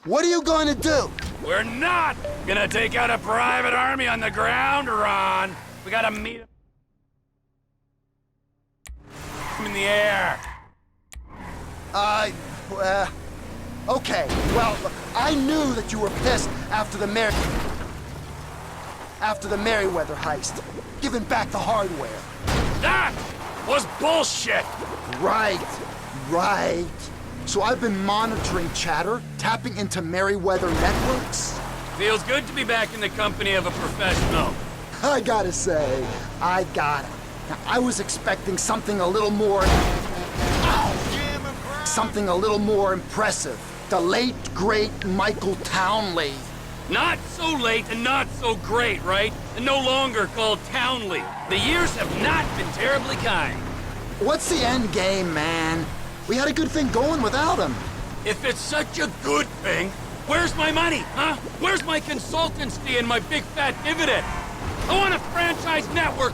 What are you going to do? We're not gonna take out a private army on the ground, Ron. We gotta meet him in the air. Okay. Well, I knew that you were pissed after the Merryweather heist, giving back the hardware. That was bullshit. Right. So I've been monitoring chatter, tapping into Merryweather networks. Feels good to be back in the company of a professional. I gotta say, I got it. Now, I was expecting something a little more... Something a little more impressive. The late, great Michael Townley. Not so late and not so great, right? And no longer called Townley. The years have not been terribly kind. What's the end game, man? We had a good thing going without him. If it's such a good thing, where's my money, huh? Where's my consultancy and my big fat dividend? I want a franchise network.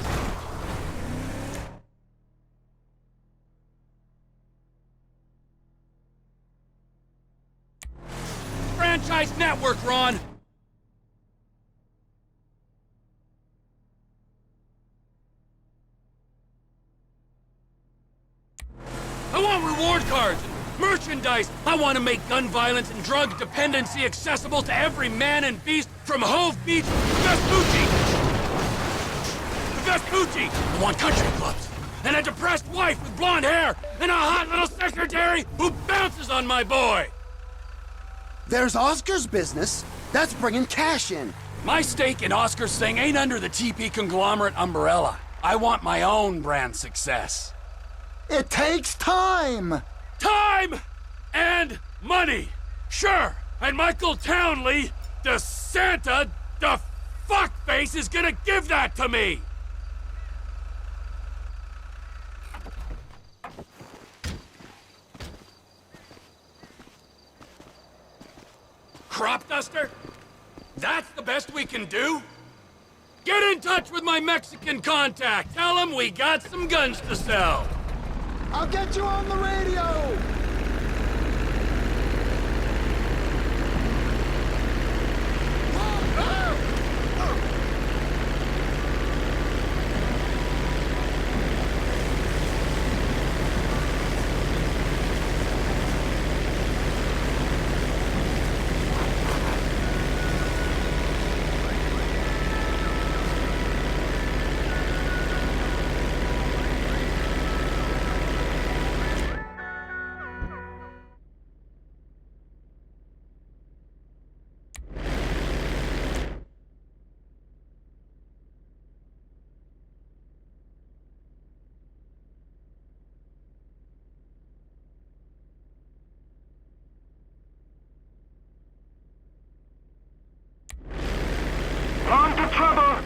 Franchise network, Ron. I want reward cards, merchandise. I want to make gun violence and drug dependency accessible to every man and beast from Hove Beach to Vespucci. I want country clubs, and a depressed wife with blonde hair, and a hot little secretary who bounces on my boy. There's Oscar's business. That's bringing cash in. My stake in Oscar's thing ain't under the TP conglomerate umbrella. I want my own brand success. It takes time! Time and money! Sure, and Michael Townley, the Santa, the fuckface, is gonna give that to me! Crop duster? That's the best we can do? Get in touch with my Mexican contact. Tell him we got some guns to sell. I'll get you on the radio! On to trouble.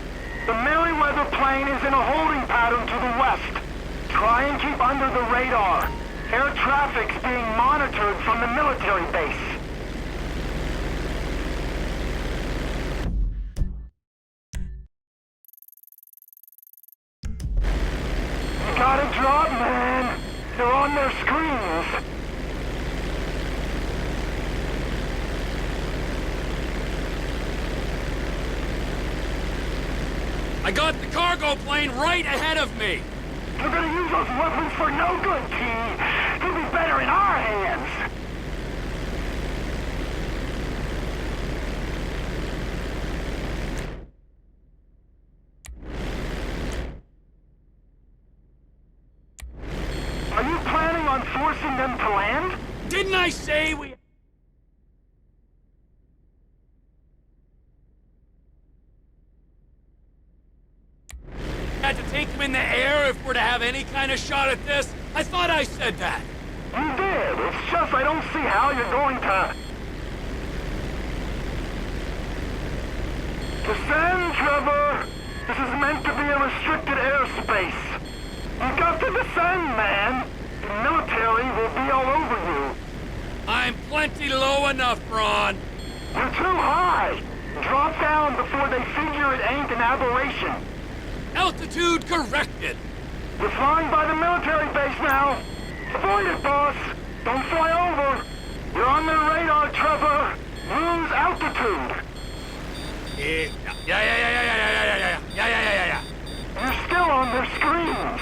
The Merryweather plane is in a holding pattern to the west. Try and keep under the radar. Air traffic's being monitored from the military base. You gotta drop, man. They're on their screens. I got the cargo plane right ahead of me. You're gonna use those weapons for no good, T. You'll be better in our hands. Are you planning on forcing them to land? Didn't I say we... had to take them in the air if we're to have any kind of shot at this? I thought I said that. You did. It's just I don't see how you're going to... Descend, Trevor. This is meant to be a restricted airspace. You got to descend, man. The military will be all over you. I'm plenty low enough, Ron. You're too high. Drop down before they figure it ain't an aberration. Altitude corrected. You're flying by the military base now. Avoid it, boss. Don't fly over. You're on their radar, Trevor. altitude. Yeah. You're still on their screens.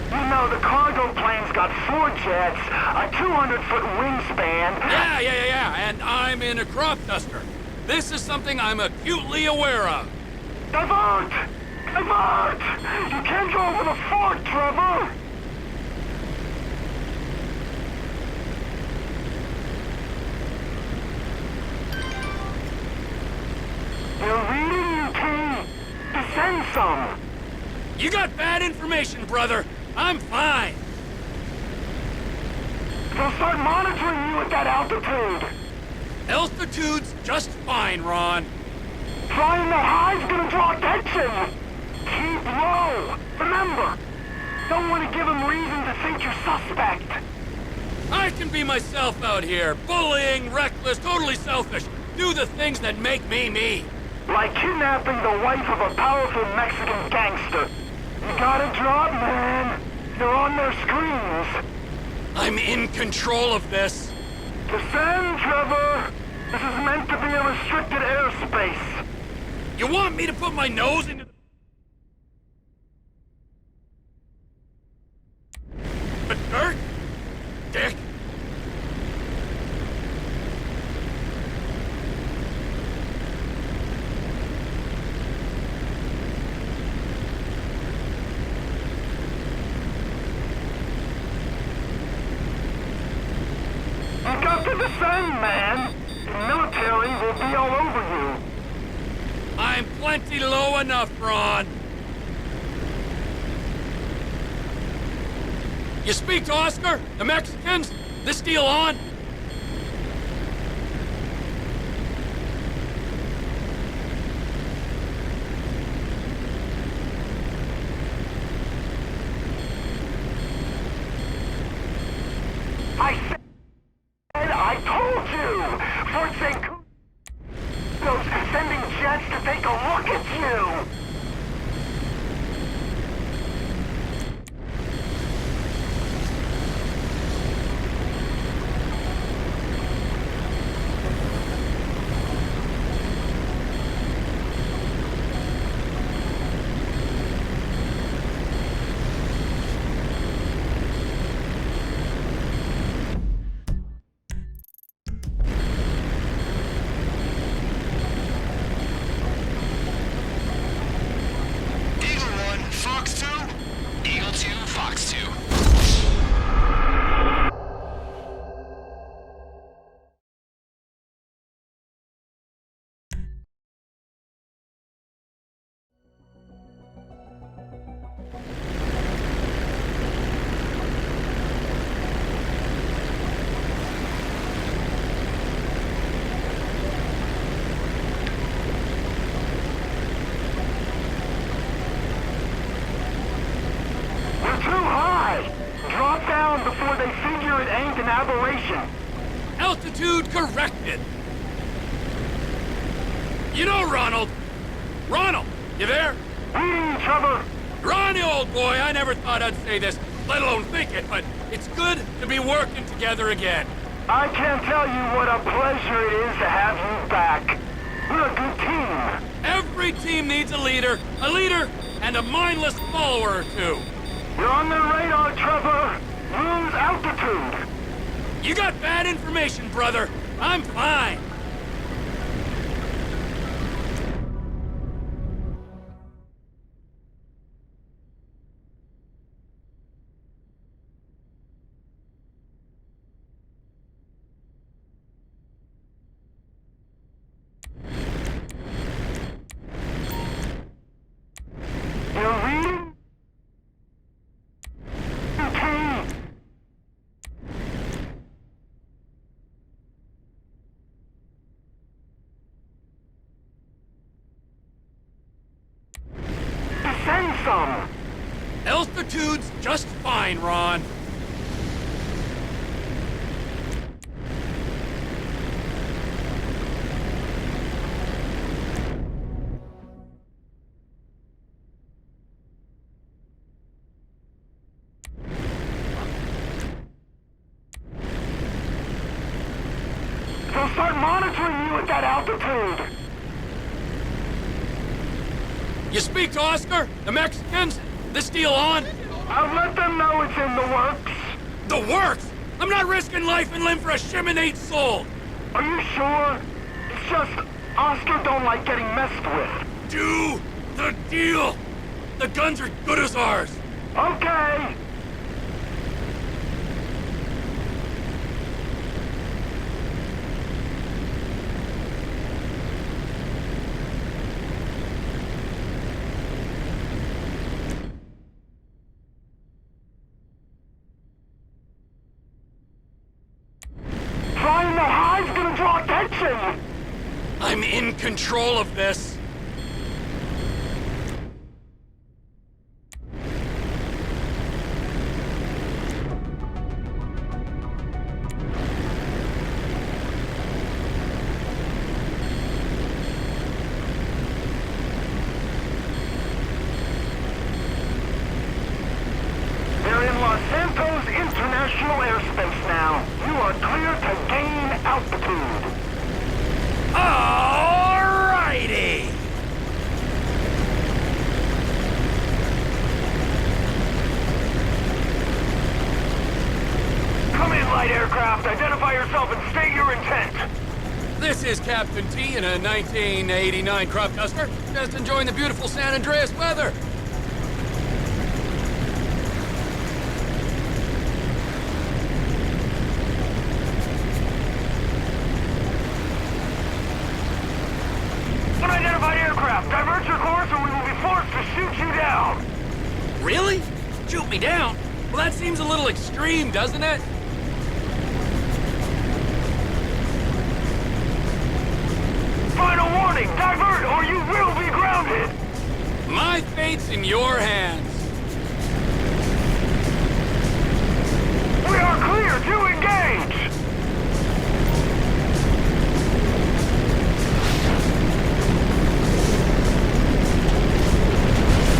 You know, the cargo plane's got 4 jets, a 200-foot wingspan. Yeah, and I'm in a crop duster. This is something I'm acutely aware of. Divert! Divert! You can't go over the fort, Trevor! You're reading, you king. Descend some. You got bad information, brother. I'm fine. They'll start monitoring you at that altitude. Altitude's just fine, Ron. Flying that high's gonna draw attention. Keep low. Remember, don't want to give them reason to think you're suspect. I can be myself out here. Bullying, reckless, totally selfish. Do the things that make me me. Like kidnapping the wife of a powerful Mexican gangster. You gotta drop, man. You're on their screens. I'm in control of this. Descend, Trevor. This is meant to be a restricted airspace. You want me to put my nose into the dirt? Dick? You got to descend, man. The military will be all over you. I'm plenty low enough, Ron. You speak to Oscar? The Mexicans? This deal on? I told you! Fort St. Cruz sending jets to take a look at you! Before they figure it ain't an aberration. Altitude corrected. You know, Ronald. Ronald, you there? Reading, Trevor. Ronnie, old boy, I never thought I'd say this, let alone think it, but it's good to be working together again. I can't tell you what a pleasure it is to have you back. We're a good team. Every team needs a leader, and a mindless follower or two. You're on their radar, Trevor. Lose altitude. You got bad information, brother. I'm fine. You're reading? Descend some. Altitude's just fine, Ron. They'll start monitoring you at that altitude. You speak to Oscar? The Mexicans? This deal on? I'll let them know it's in the works. The works? I'm not risking life and limb for a Cheminade soul! Are you sure? It's just, Oscar don't like getting messed with. Do the deal! The guns are good as ours! Okay. Flying that high's gonna draw attention! I'm in control of this! They're in Los Santos International Airspace now. You are clear to gain altitude. Alrighty! Come in, light aircraft. Identify yourself and state your intent. This is Captain T in a 1989 crop duster. Just enjoying the beautiful San Andreas weather. Unidentified aircraft, divert your course or we will be forced to shoot you down. Really? Shoot me down? Well, that seems a little extreme, doesn't it? Final warning, divert or you will be grounded. My fate's in your hands. We are clear to engage.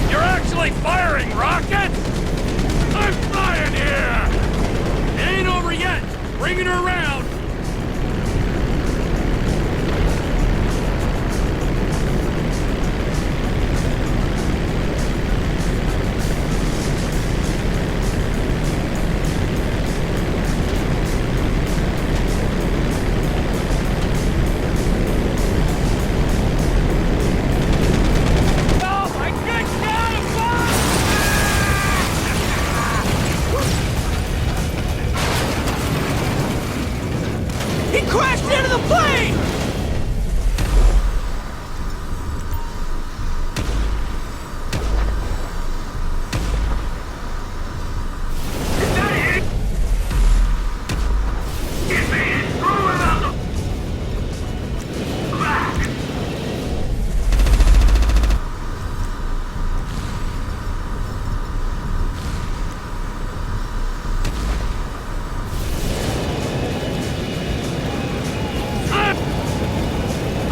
You're actually firing rockets? I'm flying here! It ain't over yet. Bringing her around. He crashed into the plane! Is that it? Get me in. Roll it out the back.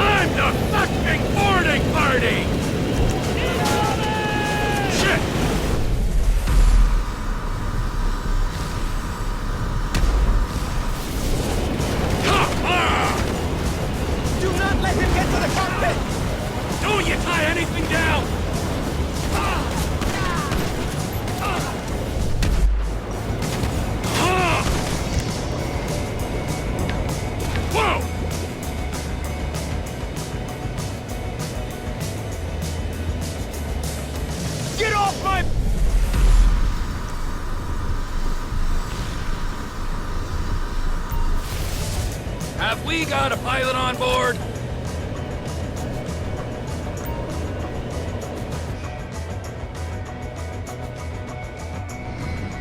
I'm the fucking boarding party! Shit! Come on! Do not let him get to the cockpit! Don't you tie anything down! Whoa! Get off my... Have we got a pilot on board?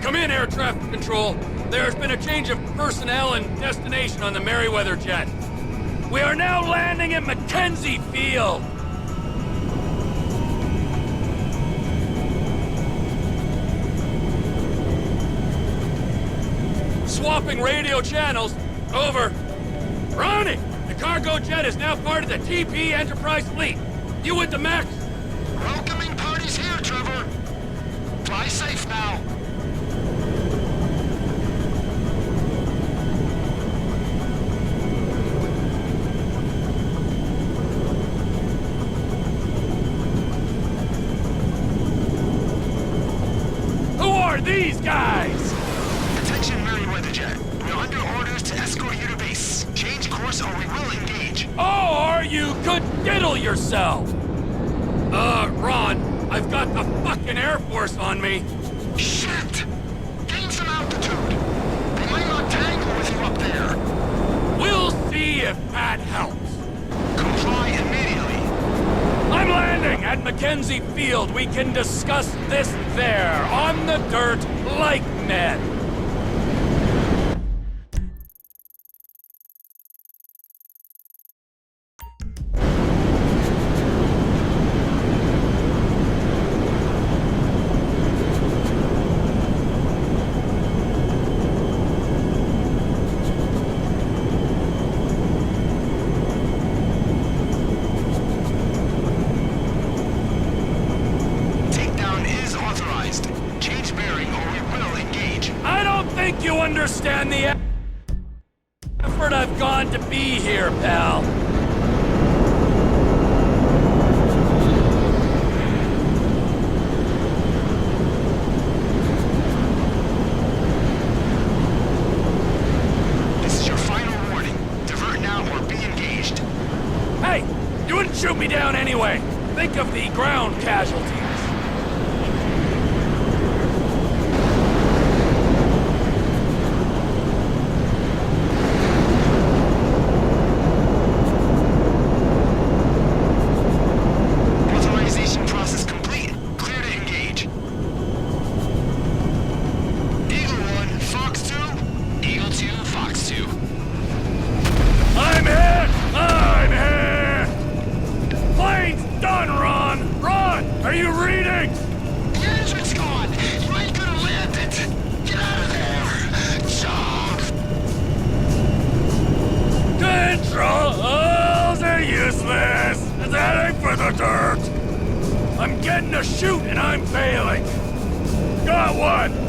Come in, air traffic control. There's been a change of personnel and destination on the Merryweather jet. We are now landing at Mackenzie Field. Swapping radio channels. Over. Ronnie, the cargo jet is now part of the TP Enterprise fleet. You with the Max? Welcoming party's here, Trevor. Fly safe now. skies! Attention, Merryweather Jet. We're under orders to escort you to base. Change course or we will engage. Or you could diddle yourself! Ron, I've got the fucking Air Force on me. Shit! Gain some altitude. They might not tangle with you up there. We'll see if that helps. Comply immediately. I'm landing at Mackenzie Field. We can discuss this there, on the dirt, like men. Takedown is authorized. Change bearing or we will engage. I don't think you understand the effort I've gone to be here, pal. This is your final warning. Divert now or be engaged. Hey, you wouldn't shoot me down anyway. Think of the ground casualties. Authorization process complete. Clear to engage. Eagle 1, Fox 2. Eagle 2, Fox 2. I'm hit! I'm hit! Plane's done, Ron! Ron, are you reading? The engine's gone. You ain't gonna land it. Get out of there. Jump. Controls are useless! It's heading for the dirt! I'm getting a shoot and I'm failing! Got one!